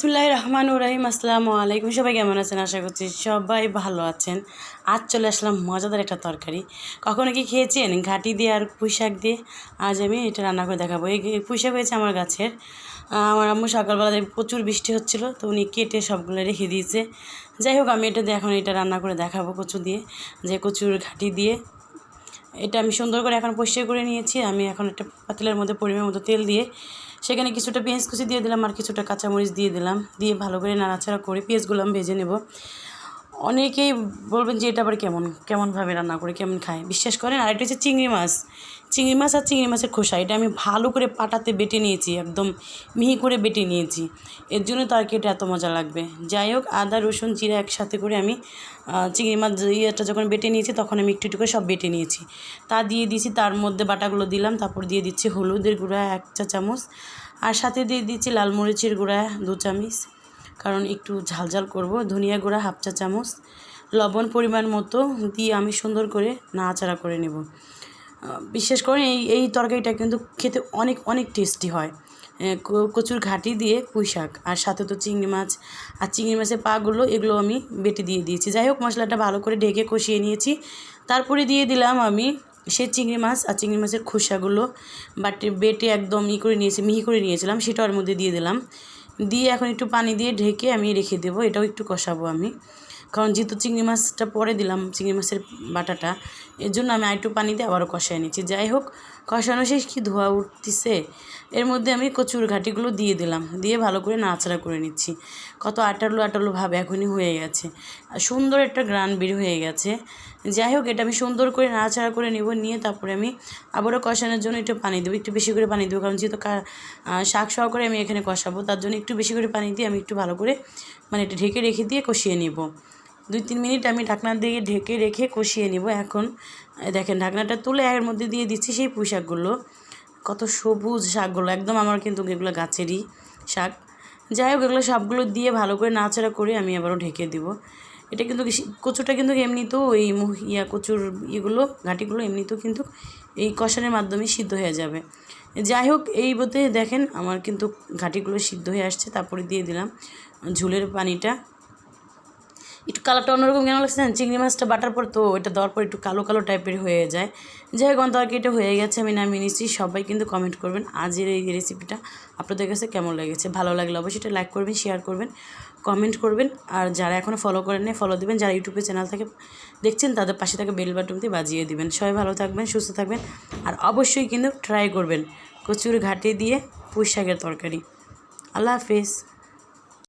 বিসমিল্লাহির রহমানির রহিম। আসসালামু আলাইকুম। সবাই কেমন আছেন? আশা করছি সবাই ভালো আছেন। আজ চলে আসলাম মজাদার একটা তরকারি। কখনো কি খেয়েছেন ঘাটি দিয়ে আর পুঁই শাক দিয়ে? আজ আমি এটা রান্না করে দেখাবো। এই পুঁই শাক হয়েছে আমার গাছের। আমার আম্মু সকালবেলা প্রচুর বৃষ্টি হচ্ছিল, তো উনি কেটে সবগুলো রেখে দিয়েছে। যাই হোক, আমি এটা দিয়ে এখন এটা রান্না করে দেখাবো কচু দিয়ে, যে কচুর ঘাটি দিয়ে। এটা আমি সুন্দর করে এখন পরিষ্কার করে নিয়েছি। আমি এখন একটা পাতিলের মধ্যে পরিমাণ মতো তেল দিয়ে সেখানে কিছুটা পেঁয়াজ কুচি দিয়ে দিলাম আর কিছুটা কাঁচামরিচ দিয়ে দিলাম। দিয়ে ভালো করে নাড়াচাড়া করে পেঁয়াজগুলো আমি ভেজে নেব। অনেকেই বলবেন যে এটা আবার কেমনভাবে রান্না করে কেমন খায়, বিশ্বাস করেন। আর এটা হচ্ছে চিংড়ি মাছ আর চিংড়ি মাছের খোসা। এটা আমি ভালো করে পাটাতে বেটে নিয়েছি, একদম মিহি করে বেটে নিয়েছি। এর জন্য তরকারিটা এত মজা লাগবে। যাই হোক, আদা রসুন জিরা একসাথে করে আমি চিংড়ি মাছ ইয়েটা যখন বেটে নিয়েছি তখন আমি একটু একটু করে সব বেটে নিয়েছি। তা দিয়ে দিয়েছি, তার মধ্যে বাটাগুলো দিলাম। তারপর দিয়ে দিচ্ছি হলুদের গুঁড়া 1 চা চামচ, আর সাথে দিয়ে দিচ্ছি লাল মরিচের গুঁড়া 2 চামচ, কারণ একটু ঝালঝাল করব। ধনিয়া গুঁড়া 1/2 চা চামচ, লবণ পরিমাণ মতো দিয়ে আমি সুন্দর করে নাড়াচাড়া করে নেব। বিশেষ করে এই তরকারিটা কিন্তু খেতে অনেক অনেক টেস্টি হয়। কচুর ঘাটি দিয়ে পুঁই শাক, আর সাথে তো চিংড়ি মাছ আর চিংড়ি মাছের পাগুলো, এগুলো আমি বেটে দিয়ে দিয়েছি। যাই হোক, মশলাটা ভালো করে ঢেকে কষিয়ে নিয়েছি। তারপরে দিয়ে দিলাম আমি সেই চিংড়ি মাছ আর চিংড়ি মাছের খোসাগুলো বেটে একদম মিহি করে নিয়েছিলাম, সেটা ওর মধ্যে দিয়ে দিলাম। দিয়ে এখন একটু পানি দিয়ে ঢেকে আমি রেখে দেবো। এটাও একটু কষাবো আমি, কারণ যেহেতু চিংড়ি মাছটা পরে দিলাম, চিংড়ি মাছের বাটাটা, এর জন্য আমি আরেকটু পানি দিয়ে আবারও কষায় নিচ্ছি। যাই হোক, কষানো শেষ, কি ধোয়া উঠতেছে। এর মধ্যে আমি কচুর ঘাটিগুলো দিয়ে দিলাম, দিয়ে ভালো করে নাড়াচাড়া করে নিচ্ছি। কত আটালো আটালো ভাব এখনই হয়ে গেছে, সুন্দর একটা গ্রান বের হয়ে গেছে। যাই হোক, এটা আমি সুন্দর করে নাড়াচাড়া করে নেব। নিয়ে তারপরে আমি আবারও কষানোর জন্য একটু পানি দেবো, একটু বেশি করে পানি দেবো, কারণ যেহেতু শাক সহকারে আমি এখানে কষাবো, তার জন্য একটু বেশি করে পানি দিয়ে আমি একটু ভালো করে এটা ঢেকে রেখে দিয়ে কষিয়ে নেব। 2-3 মিনিট আমি ঢাকনা দিয়ে ঢেকে রেখে কষিয়ে নিব। এখন দেখেন, ঢাকনাটা তুলে এর মধ্যে দিয়ে দিচ্ছি সেই পুঁই শাকগুলো। কত সবুজ শাকগুলো, একদম আমার কিন্তু এগুলো গাছেরই শাক। যাই হোক, এগুলো সবগুলো দিয়ে ভালো করে নাড়াচাড়া করে আমি আবারও ঢেকে দিব। এটা কিন্তু কচুটা কিন্তু এমনিতেও এই কচুর ঘাটিগুলো এমনিতেও কিন্তু এই কষানোর মাধ্যমে সিদ্ধ হয়ে যাবে। যাই হোক, এই বলতে দেখেন আমার কিন্তু ঘাটিগুলো সিদ্ধ হয়ে আসছে। তারপরে দিয়ে দিলাম ঝোলের পানিটা। একটু কালারটা অন্যরকম কেন লাগছে না, চিংড়ি মাছটা বাটার পর তো এটা দেওয়ার পর একটু কালো কালো টাইপের হয়ে যায়। যাই হোক, তরকারিটা হয়ে গেছে, আমি নামিয়ে নিচ্ছি। সবাই কিন্তু কমেন্ট করবেন আজের এই রেসিপিটা আপনাদের কাছে কেমন লেগেছে। ভালো লাগলে অবশ্যই এটা লাইক করবেন, শেয়ার করবেন, কমেন্ট করবেন। আর যারা এখনও ফলো করেন না, ফলো দেবেন। যারা ইউটিউবে চ্যানেল থেকে দেখছেন তাদের পাশে থেকে বেল বাটনটি বাজিয়ে দিবেন। সবাই ভালো থাকবেন, সুস্থ থাকবেন, আর অবশ্যই কিন্তু ট্রাই করবেন কচুর ঘাটি দিয়ে পুঁই শাকের তরকারি। আল্লাহ হাফেজ।